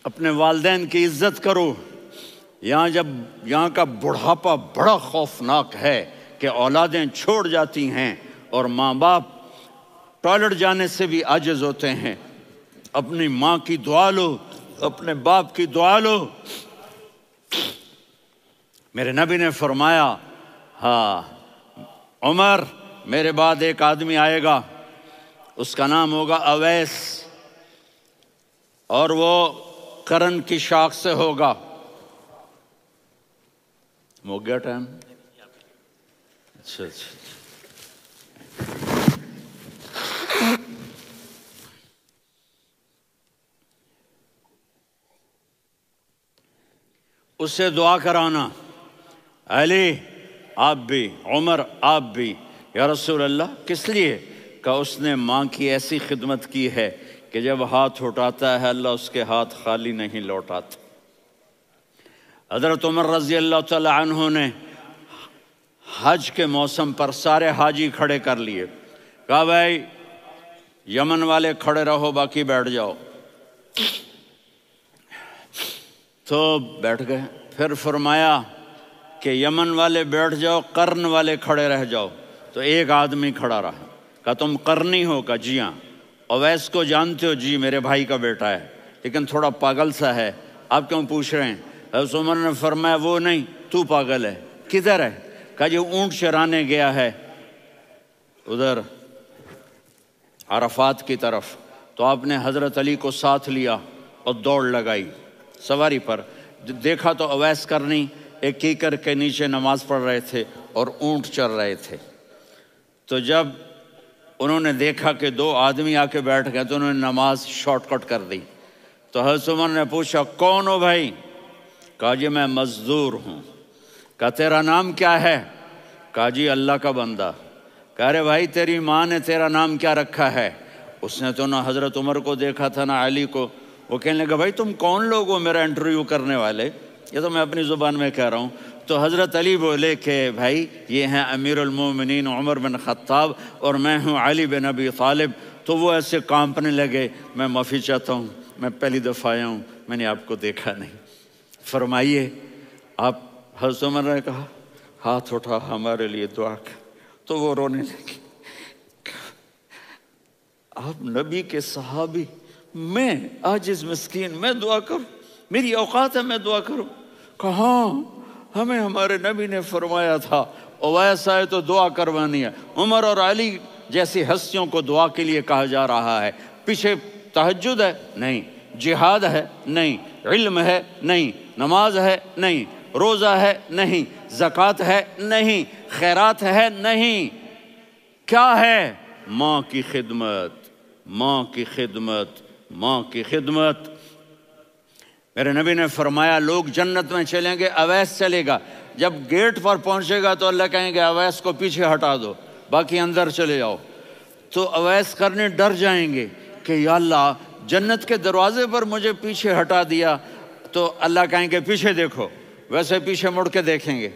اپنے والدین کی عزت کرو۔ یہاں کا بڑھاپا بڑا خوفناک ہے کہ اولادیں چھوڑ جاتی ہیں اور ماں باپ ٹوائلٹ جانے سے بھی عاجز ہوتے ہیں۔ اپنی ماں کی دعا لو، اپنے باپ کی دعا لو۔ میرے نبی نے فرمایا ہاں عمر میرے بعد ایک آدمی آئے گا، اس کا نام ہوگا اویس، اور وہ قرن کی شاخ سے ہوگا۔ ہو گیا ٹائم؟ اچھا اس سے دعا کرانا، علی آپ بھی، عمر آپ بھی، یا رسول اللہ کس لیے؟ کہ اس نے ماں کی ایسی خدمت کی ہے کہ جب ہاتھ اٹھاتا ہے اللہ اس کے ہاتھ خالی نہیں لوٹاتا۔ حضرت عمر رضی اللہ تعالی عنہ نے حج کے موسم پر سارے حاجی کھڑے کر لیے، کہا بھائی یمن والے کھڑے رہو باقی بیٹھ جاؤ، تو بیٹھ گئے۔ پھر فرمایا کہ یمن والے بیٹھ جاؤ، قرن والے کھڑے رہ جاؤ، تو ایک آدمی کھڑا رہا۔ کہا تم قرنی ہو؟ کہا جی ہاں۔ اویس کو جانتے ہو؟ جی میرے بھائی کا بیٹا ہے لیکن تھوڑا پاگل سا ہے، آپ کیوں پوچھ رہے ہیں؟ حضرت عمر نے فرمایا وہ نہیں، تو پاگل ہے۔ کدھر ہے؟ کہا جی اونٹ چرانے گیا ہے ادھر عرفات کی طرف۔ تو آپ نے حضرت علی کو ساتھ لیا اور دوڑ لگائی سواری پر۔ دیکھا تو اویس کرنی ایک کیکر کے نیچے نماز پڑھ رہے تھے اور اونٹ چر رہے تھے۔ تو جب انہوں نے دیکھا کہ 2 آدمی آ کے بیٹھ گئے تو انہوں نے نماز شارٹ کٹ کر دی۔ تو حضرت عمر نے پوچھا کون ہو بھائی؟ کہا جی میں مزدور ہوں۔ کہا تیرا نام کیا ہے؟ کہا جی اللہ کا بندہ۔ کہا رہے بھائی تیری ماں نے تیرا نام کیا رکھا ہے؟ اس نے تو نہ حضرت عمر کو دیکھا تھا نہ علی کو۔ وہ کہنے لگا بھائی تم کون لوگ ہو میرا انٹرویو کرنے والے؟ یہ تو میں اپنی زبان میں کہہ رہا ہوں۔ تو حضرت علی بولے کہ بھائی یہ ہیں امیر المومنین عمر بن خطاب اور میں ہوں علی بن ابی طالب۔ تو وہ ایسے کانپنے لگے، میں معافی چاہتا ہوں، میں پہلی دفعہ آیا ہوں، میں نے آپ کو دیکھا نہیں، فرمائیے آپ۔ حضرت عمر نے کہا ہاتھ اٹھا ہمارے لیے دعا کر۔ تو وہ رونے لگے۔ آپ نبی کے صحابی، میں عاجز مسکین میں دعا کروں؟ میری اوقات ہے میں دعا کروں؟ کہاں ہمیں ہمارے نبی نے فرمایا تھا اویس آئے تو دعا کروانی ہے، عمر اور علی جیسی ہستیوں کو دعا کے لیے کہا جا رہا ہے۔ پیچھے تہجد ہے؟ نہیں۔ جہاد ہے؟ نہیں۔ علم ہے؟ نہیں۔ نماز ہے؟ نہیں۔ روزہ ہے؟ نہیں۔ زکوٰۃ ہے؟ نہیں۔ خیرات ہے؟ نہیں۔ کیا ہے؟ ماں کی خدمت، ماں کی خدمت، ماں کی خدمت۔ میرے نبی نے فرمایا لوگ جنت میں چلیں گے، اویس چلے گا، جب گیٹ پر پہنچے گا تو اللہ کہیں گے اویس کو پیچھے ہٹا دو، باقی اندر چلے جاؤ۔ تو اویس کرنے ڈر جائیں گے کہ یا اللہ جنت کے دروازے پر مجھے پیچھے ہٹا دیا، تو اللہ کہیں گے پیچھے دیکھو، ویسے پیچھے مڑ کے دیکھیں گے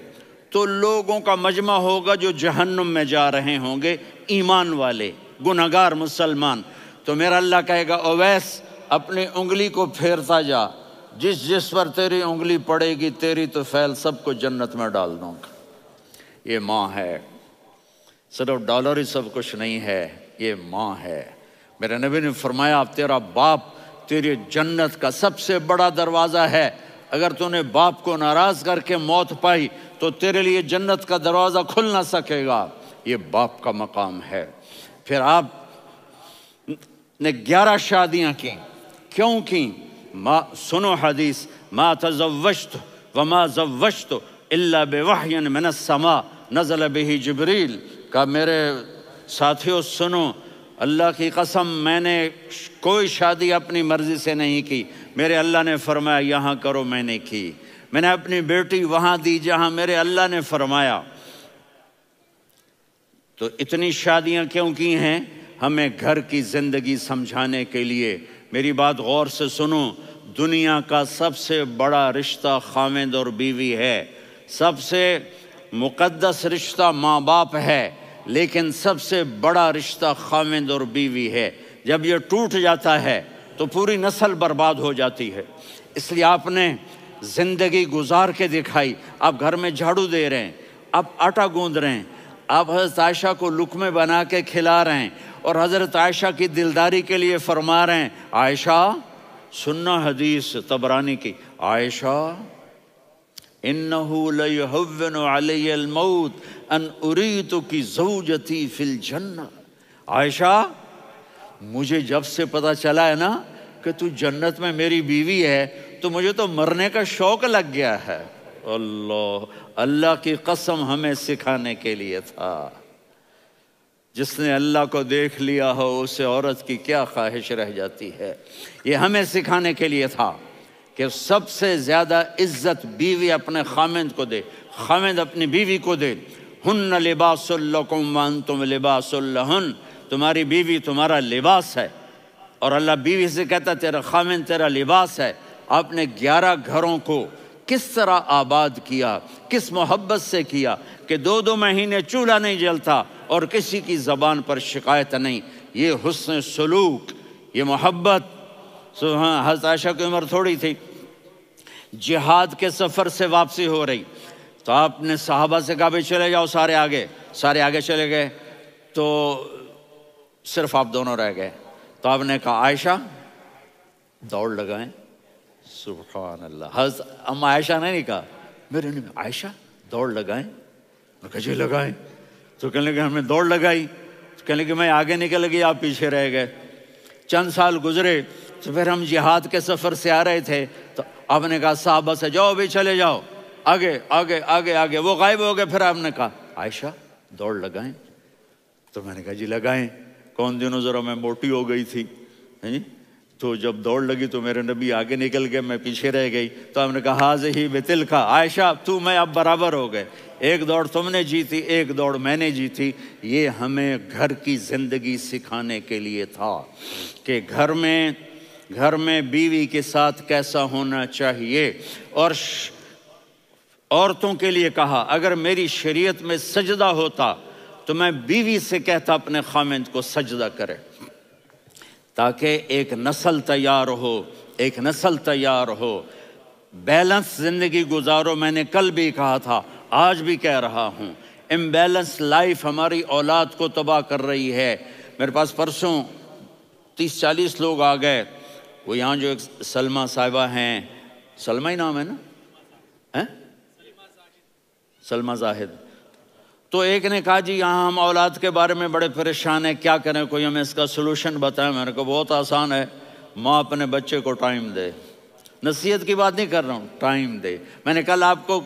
تو لوگوں کا مجمع ہوگا جو جہنم میں جا رہے ہوں گے، ایمان والے، گنہگار مسلمان۔ تو میرا اللہ کہے گا اویس اپنی انگلی کو پھیرتا جا، جس جس پر تیری انگلی پڑے گی تیری تو فیل سب کو جنت میں ڈال دوں گا۔ یہ ماں ہے، صرف ڈالر ہی سب کچھ نہیں ہے، یہ ماں ہے۔ میرے نبی نے فرمایا تیرا باپ تیری جنت کا سب سے بڑا دروازہ ہے، اگر تو نے باپ کو ناراض کر کے موت پائی تو تیرے لیے جنت کا دروازہ کھل نہ سکے گا، یہ باپ کا مقام ہے۔ پھر آپ نے 11 شادیاں کی، کیوں کی؟ سنو حدیث، ما تزوجت وما زوجت الا بوحی من السماء نزل به جبریل، کہ میرے ساتھیوں سنو، اللہ کی قسم میں نے کوئی شادی اپنی مرضی سے نہیں کی، میرے اللہ نے فرمایا یہاں کرو، میں نے کی۔ میں نے اپنی بیٹی وہاں دی جہاں میرے اللہ نے فرمایا۔ تو اتنی شادیاں کیوں کی ہیں؟ ہمیں گھر کی زندگی سمجھانے کے لیے۔ میری بات غور سے سنو، دنیا کا سب سے بڑا رشتہ خاوند اور بیوی ہے، سب سے مقدس رشتہ ماں باپ ہے، لیکن سب سے بڑا رشتہ خاوند اور بیوی ہے۔ جب یہ ٹوٹ جاتا ہے تو پوری نسل برباد ہو جاتی ہے۔ اس لیے آپ نے زندگی گزار کے دکھائی۔ آپ گھر میں جھاڑو دے رہے ہیں، آپ آٹا گوندھ رہے ہیں، آپ حضرت عائشہ کو لقمے بنا کے کھلا رہے ہیں، اور حضرت عائشہ کی دلداری کے لیے فرما رہے ہیں عائشہ سننا حدیث طبرانی کی، عائشہ انہو لیہون علی الموت ان اریتک زوجتی فی الجنہ، عائشہ مجھے جب سے پتا چلا ہے نا کہ تو جنت میں میری بیوی ہے تو مجھے تو مرنے کا شوق لگ گیا ہے۔ اللہ کی قسم ہمیں سکھانے کے لیے تھا۔ جس نے اللہ کو دیکھ لیا ہو اسے عورت کی کیا خواہش رہ جاتی ہے۔ یہ ہمیں سکھانے کے لیے تھا کہ سب سے زیادہ عزت بیوی اپنے خاوند کو دے، خاوند اپنی بیوی کو دے۔ ہن لباس لکم وانتم لباس لہن، تمہاری بیوی تمہارا لباس ہے، اور اللہ بیوی سے کہتا تیرا خاوند تیرا لباس ہے۔ آپ نے 11 گھروں کو کس طرح آباد کیا، کس محبت سے کیا کہ 2 مہینے چولہا نہیں جلتا اور کسی کی زبان پر شکایت نہیں۔ یہ حسن سلوک، یہ محبت۔ حضرت عائشہ کی عمر تھوڑی تھی، جہاد کے سفر سے واپسی ہو رہی، تو آپ نے صحابہ سے کہا بھائی چلے جاؤ سارے آگے چلے گئے، تو صرف آپ دونوں رہ گئے۔ تو آپ نے کہا عائشہ دوڑ لگائیں، سبحان اللہ۔ حضرت اما عائشہ نے نہیں کہا، میرے نے عائشہ دوڑ لگائیں، میں کہا جی لگائیں۔ تو کہنے لگے ہمیں دوڑ لگائی، تو کہنے لگے میں آگے نکل گئی آپ پیچھے رہ گئے۔ چند سال گزرے تو پھر ہم جہاد کے سفر سے آ رہے تھے، تو آپ نے کہا صحابہ سے جاؤ بھی چلے جاؤ آگے آگے آگے آگے، وہ غائب ہو گئے۔ پھر آپ نے کہا عائشہ دوڑ لگائیں، تو میں نے کہا جی لگائیں۔ کون دنوں ذرا میں موٹی ہو گئی تھی، تو جب دوڑ لگی تو میرے نبی آگے نکل گئے، میں پیچھے رہ گئی۔ تو ہم نے کہا ہاذہ بتلک، عائشہ تو میں اب برابر ہو گئے، ایک دوڑ تم نے جیتی ایک دوڑ میں نے جیتی۔ یہ ہمیں گھر کی زندگی سکھانے کے لیے تھا کہ گھر میں بیوی کے ساتھ کیسا ہونا چاہیے۔ اور عورتوں کے لیے کہا اگر میری شریعت میں سجدہ ہوتا تو میں بیوی سے کہتا اپنے خاوند کو سجدہ کرے، تاکہ ایک نسل تیار ہو، بیلنس زندگی گزارو۔ میں نے کل بھی کہا تھا، آج بھی کہہ رہا ہوں، امبیلنس لائف ہماری اولاد کو تباہ کر رہی ہے۔ میرے پاس پرسوں 30-40 لوگ آ گئے، وہ یہاں جو ایک سلمہ صاحبہ ہیں، سلمہ ہی نام ہے نا، سلمہ زاہد، تو ایک نے کہا جی یہاں ہم اولاد کے بارے میں بڑے پریشان ہیں، کیا کریں، کوئی ہمیں اس کا سلوشن بتائیں۔ میں نے کہا بہت آسان ہے، ماں اپنے بچے کو ٹائم دے، نصیحت کی بات نہیں کر رہا ہوں، ٹائم دے۔ میں نے کل آپ کو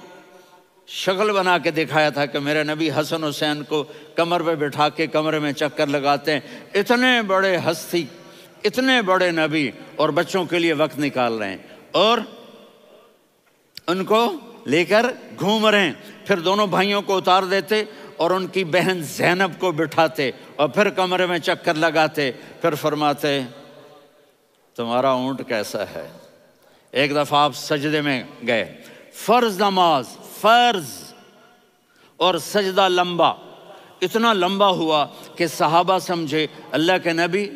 شکل بنا کے دکھایا تھا کہ میرے نبی حسن حسین کو کمر پہ بٹھا کے کمرے میں چکر لگاتے ہیں، اتنے بڑے ہستی، اتنے بڑے نبی، اور بچوں کے لیے وقت نکال رہے ہیں اور ان کو لے کر گھوم رہے ہیں۔ پھر دونوں بھائیوں کو اتار دیتے اور ان کی بہن زینب کو بٹھاتے اور پھر کمرے میں چکر لگاتے، پھر فرماتے تمہارا اونٹ کیسا ہے۔ ایک دفعہ آپ سجدے میں گئے، فرض نماز، فرض، اور سجدہ لمبا، اتنا لمبا ہوا کہ صحابہ سمجھے اللہ کے نبی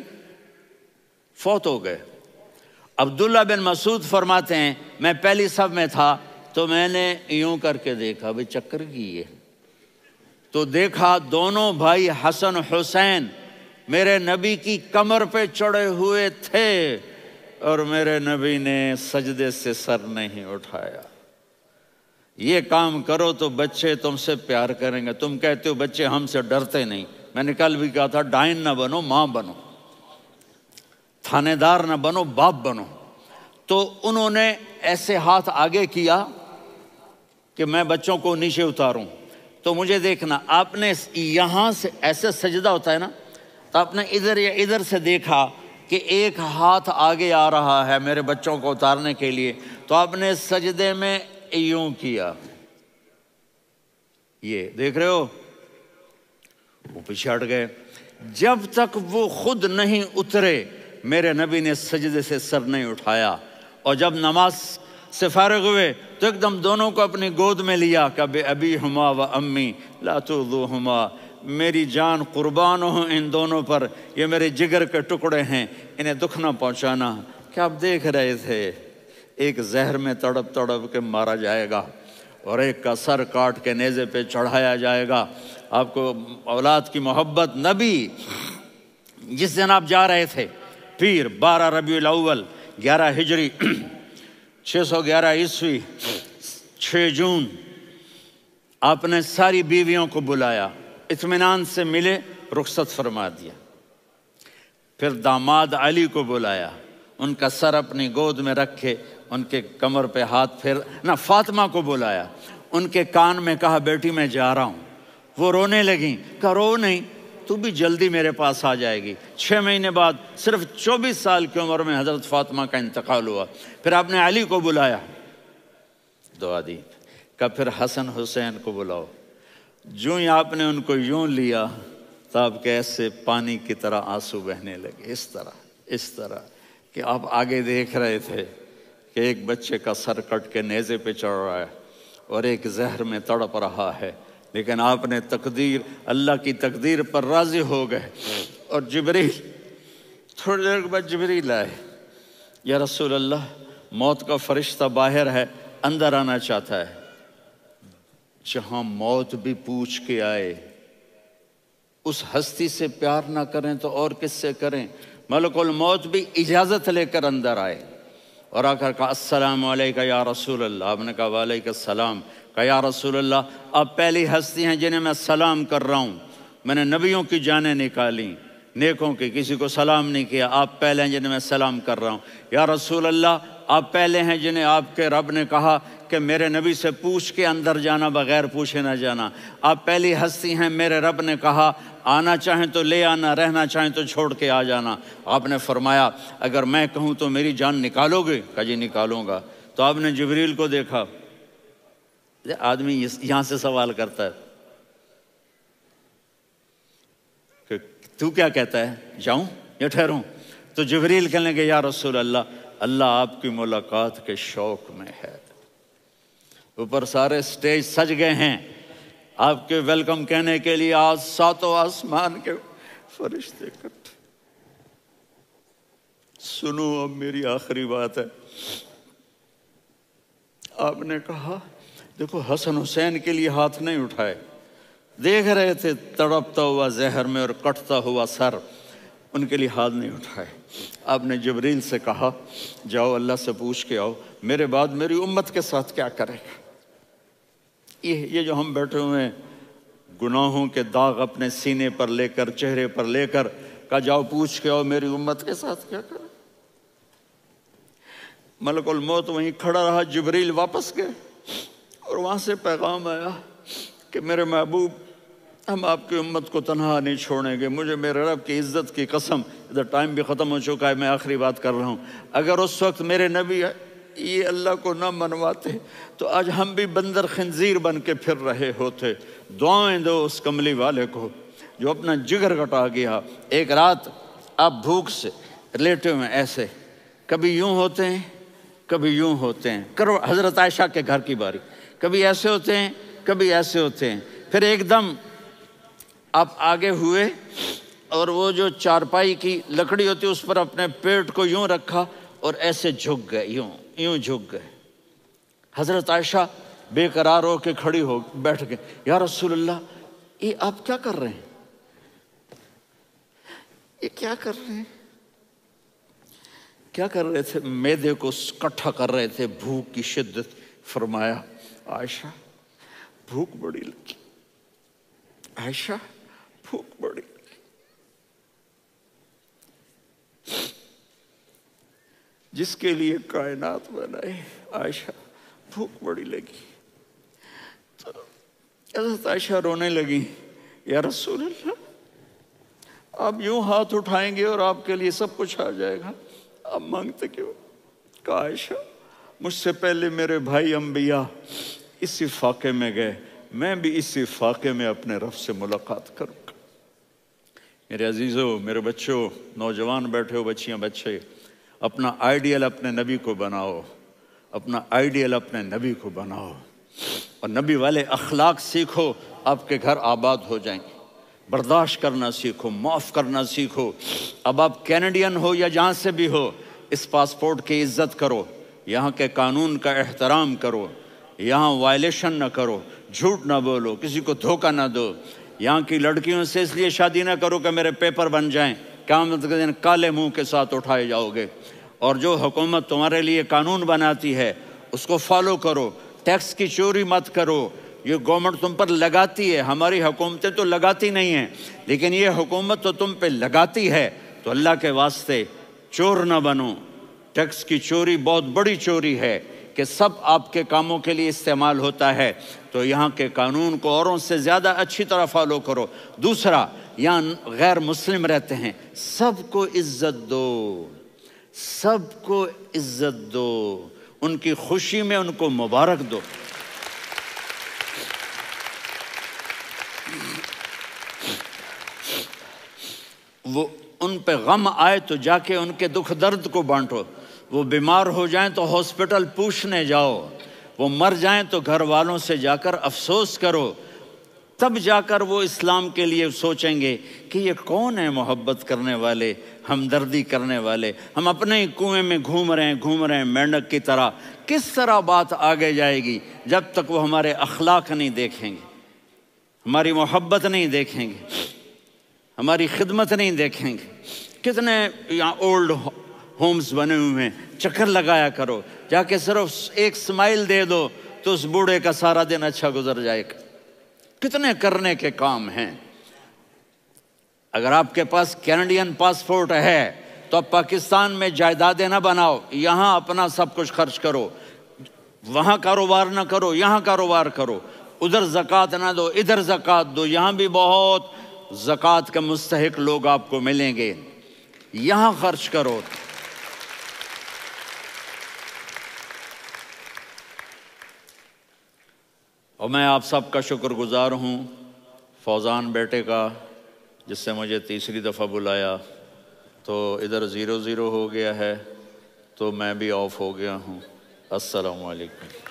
فوت ہو گئے۔ عبداللہ بن مسعود فرماتے ہیں میں پہلی صف میں تھا تو میں نے یوں کر کے دیکھا، بھئی چکر کی ہے، تو دیکھا دونوں بھائی حسن حسین میرے نبی کی کمر پہ چڑھے ہوئے تھے اور میرے نبی نے سجدے سے سر نہیں اٹھایا۔ یہ کام کرو تو بچے تم سے پیار کریں گے۔ تم کہتے ہو بچے ہم سے ڈرتے نہیں، میں نے کل بھی کہا تھا ڈائن نہ بنو، ماں بنو، تھانے دار نہ بنو، باپ بنو۔ تو انہوں نے ایسے ہاتھ آگے کیا کہ میں بچوں کو نیچے اتاروں، تو مجھے دیکھنا، آپ نے یہاں سے ایسے سجدہ ہوتا ہے نا، تو آپ نے ادھر یا ادھر سے دیکھا کہ ایک ہاتھ آگے آ رہا ہے میرے بچوں کو اتارنے کے لیے، تو آپ نے سجدے میں یوں کیا، یہ دیکھ رہے ہو، وہ پیچھے ہٹ گئے۔ جب تک وہ خود نہیں اترے میرے نبی نے سجدے سے سر نہیں اٹھایا، اور جب نماز سے فارغ ہوئے تو ایک دم دونوں کو اپنی گود میں لیا کہ بے ابی ہما و امی لا تؤذوہما، میری جان قربان ہو ان دونوں پر، یہ میرے جگر کے ٹکڑے ہیں، انہیں دکھ نہ پہنچانا۔ کیا آپ دیکھ رہے تھے ایک زہر میں تڑپ تڑپ کے مارا جائے گا اور ایک کا سر کاٹ کے نیزے پہ چڑھایا جائے گا۔ آپ کو اولاد کی محبت، نبی جس دن آپ جا رہے تھے پیر 12 ربیع الاول 11 ہجری 611 عیسوی 6 جون، آپ نے ساری بیویوں کو بلایا، اطمینان سے ملے، رخصت فرما دیا۔ پھر داماد علی کو بلایا، ان کا سر اپنی گود میں رکھے، ان کے کمر پہ ہاتھ پھیر نہ، فاطمہ کو بلایا، ان کے کان میں کہا بیٹی میں جا رہا ہوں۔ وہ رونے لگیں، کہا رو نہیں، تو بھی جلدی میرے پاس آ جائے گی۔ 6 مہینے بعد صرف 24 سال کی عمر میں حضرت فاطمہ کا انتقال ہوا۔ پھر آپ نے علی کو بلایا، دعا دی، کہا پھر حسن حسین کو بلاؤ۔ جو ہی آپ نے ان کو یوں لیا تو آپ کے ایسے پانی کی طرح آنسو بہنے لگے، اس طرح کہ آپ آگے دیکھ رہے تھے کہ ایک بچے کا سر کٹ کے نیزے پہ چڑھ رہا ہے اور ایک زہر میں تڑپ رہا ہے، لیکن آپ نے تقدیر، اللہ کی تقدیر پر راضی ہو گئے۔ اور جبریل، تھوڑی دیر کے بعد جبریل آئے، یا رسول اللہ موت کا فرشتہ باہر ہے، اندر آنا چاہتا ہے۔ جہاں موت بھی پوچھ کے آئے، اس ہستی سے پیار نہ کریں تو اور کس سے کریں؟ ملک الموت بھی اجازت لے کر اندر آئے اور آ کر کہا السلام علیکہ یا رسول اللہ۔ آپ نے کہا وعلیکم السلام۔ کہا یا رسول اللہ آپ پہلی ہستی ہیں جنہیں میں سلام کر رہا ہوں، میں نے نبیوں کی جانیں نکالیں، نیکوں کی، کسی کو سلام نہیں کیا، آپ پہلے ہیں جنہیں میں سلام کر رہا ہوں۔ یا رسول اللہ آپ پہلے ہیں جنہیں آپ کے رب نے کہا کہ میرے نبی سے پوچھ کے اندر جانا، بغیر پوچھے نہ جانا۔ آپ پہلی ہستی ہیں، میرے رب نے کہا آنا چاہیں تو لے آنا، رہنا چاہیں تو چھوڑ کے آ جانا۔ آپ نے فرمایا اگر میں کہوں تو میری جان نکالو گے؟ کہا جی نکالوں گا۔ تو آپ نے جبریل کو دیکھا، آدمی یہاں سے سوال کرتا ہے کہ تو کیا کہتا ہے، جاؤں یا ٹھہروں؟ تو جبریل کہنے لگے یا رسول اللہ، اللہ آپ کی ملاقات کے شوق میں ہے۔ اوپر سارے سٹیج سج گئے ہیں آپ کے ویلکم کہنے کے لیے، آج 7 آسمان کے فرشتے اکٹھے۔ سنو اب میری آخری بات ہے۔ آپ نے کہا دیکھو حسن حسین کے لیے ہاتھ نہیں اٹھائے، دیکھ رہے تھے تڑپتا ہوا زہر میں اور کٹتا ہوا سر، ان کے لیے ہاتھ نہیں اٹھائے۔ آپ نے جبریل سے کہا جاؤ اللہ سے پوچھ کے آؤ میرے بعد میری امت کے ساتھ کیا کرے گا۔ یہ جو ہم بیٹھے ہوئے ہیں گناہوں کے داغ اپنے سینے پر لے کر، چہرے پر لے کر کہا جاؤ پوچھ کے آؤ میری امت کے ساتھ کیا کرے۔ ملک الموت وہیں کھڑا رہا، جبریل واپس گئے اور وہاں سے پیغام آیا کہ میرے محبوب ہم آپ کی امت کو تنہا نہیں چھوڑیں گے، مجھے میرے رب کی عزت کی قسم، ادھر ٹائم بھی ختم ہو چکا ہے، میں آخری بات کر رہا ہوں، اگر اس وقت میرے نبی یہ اللہ کو نہ منواتے تو آج ہم بھی بندر خنزیر بن کے پھر رہے ہوتے۔ دعائیں دو اس کملی والے کو جو اپنا جگر کٹا گیا۔ ایک رات آپ بھوک سے لیٹے ہوئے ایسے، کبھی یوں ہوتے ہیں کبھی یوں ہوتے ہیں، کرو حضرت عائشہ کے گھر کی باری، کبھی ایسے ہوتے ہیں کبھی ایسے ہوتے ہیں، پھر ایک دم آپ آگے ہوئے اور وہ جو چارپائی کی لکڑی ہوتی اس پر اپنے پیٹ کو یوں رکھا اور ایسے جھک گئے، یوں جھک گئے۔ حضرت عائشہ بے قرار ہو کے کھڑی ہو بیٹھ گئے، یا رسول اللہ یہ آپ کیا کر رہے ہیں، یہ کیا کر رہے ہیں؟ کیا کر رہے تھے؟ معدے کو کٹھا کر رہے تھے، بھوک کی شدت۔ فرمایا عائشہ بھوک بڑی لگی، عائشہ بھوک بڑی لگی، جس کے لیے کائنات بنائے عائشہ بھوک بڑی لگی۔ تو حضرت عائشہ رونے لگی، یا رسول اللہ آپ یوں ہاتھ اٹھائیں گے اور آپ کے لیے سب کچھ آ جائے گا، آپ مانگتے کیوں؟ کہا عائشہ مجھ سے پہلے میرے بھائی انبیاء اسی فاقے میں گئے، میں بھی اسی فاقے میں اپنے رب سے ملاقات کروں گا۔ میرے عزیزوں، میرے بچوں، نوجوان بیٹھے ہو، بچیاں بچے، اپنا آئیڈیل اپنے نبی کو بناؤ، اپنا آئیڈیل اپنے نبی کو بناؤ اور نبی والے اخلاق سیکھو، آپ کے گھر آباد ہو جائیں گے۔ برداشت کرنا سیکھو، معاف کرنا سیکھو۔ اب آپ کینیڈین ہو یا جہاں سے بھی ہو، اس پاسپورٹ کی عزت کرو، یہاں کے قانون کا احترام کرو، یہاں وائلیشن نہ کرو، جھوٹ نہ بولو، کسی کو دھوکہ نہ دو۔ یہاں کی لڑکیوں سے اس لیے شادی نہ کرو کہ میرے پیپر بن جائیں، قیامت کے دن کالے منہ کے ساتھ اٹھائے جاؤ گے۔ اور جو حکومت تمہارے لیے قانون بناتی ہے اس کو فالو کرو، ٹیکس کی چوری مت کرو۔ یہ گورنمنٹ تم پر لگاتی ہے، ہماری حکومتیں تو لگاتی نہیں ہیں، لیکن یہ حکومت تو تم پہ لگاتی ہے، تو اللہ کے واسطے چور نہ بنو۔ ٹیکس کی چوری بہت بڑی چوری ہے کہ سب آپ کے کاموں کے لیے استعمال ہوتا ہے، تو یہاں کے قانون کو اوروں سے زیادہ اچھی طرح فالو کرو۔ دوسرا، یہاں غیر مسلم رہتے ہیں، سب کو عزت دو، سب کو عزت دو، ان کی خوشی میں ان کو مبارک دو۔ وہ ان پہ غم آئے تو جا کے ان کے دکھ درد کو بانٹو، وہ بیمار ہو جائیں تو ہاسپٹل پوچھنے جاؤ، وہ مر جائیں تو گھر والوں سے جا کر افسوس کرو، تب جا کر وہ اسلام کے لیے سوچیں گے کہ یہ کون ہے محبت کرنے والے، ہمدردی کرنے والے۔ ہم اپنے ہی کنویں میں گھوم رہے ہیں مینڈک کی طرح۔ کس طرح بات آگے جائے گی جب تک وہ ہمارے اخلاق نہیں دیکھیں گے، ہماری محبت نہیں دیکھیں گے، ہماری خدمت نہیں دیکھیں گے۔ کتنے یہاں اولڈ ہومز بنے ہوئے ہیں، چکر لگایا کرو، جا کے صرف ایک سمائل دے دو تو اس بوڑھے کا سارا دن اچھا گزر جائے گا۔ کتنے کرنے کے کام ہیں۔ اگر آپ کے پاس کینیڈین پاسپورٹ ہے تو اب پاکستان میں جائیدادیں نہ بناؤ، یہاں اپنا سب کچھ خرچ کرو، وہاں کاروبار نہ کرو، یہاں کاروبار کرو، ادھر زکوٰۃ نہ دو، ادھر زکوٰۃ دو، یہاں بھی بہت زکوٰۃ کے مستحق لوگ آپ کو ملیں گے، یہاں خرچ کرو۔ اور میں آپ سب کا شکر گزار ہوں، فوزان بیٹے کا، جس سے مجھے تیسری دفعہ بلایا، تو ادھر 0-0 ہو گیا ہے تو میں بھی آف ہو گیا ہوں۔ السلام علیکم۔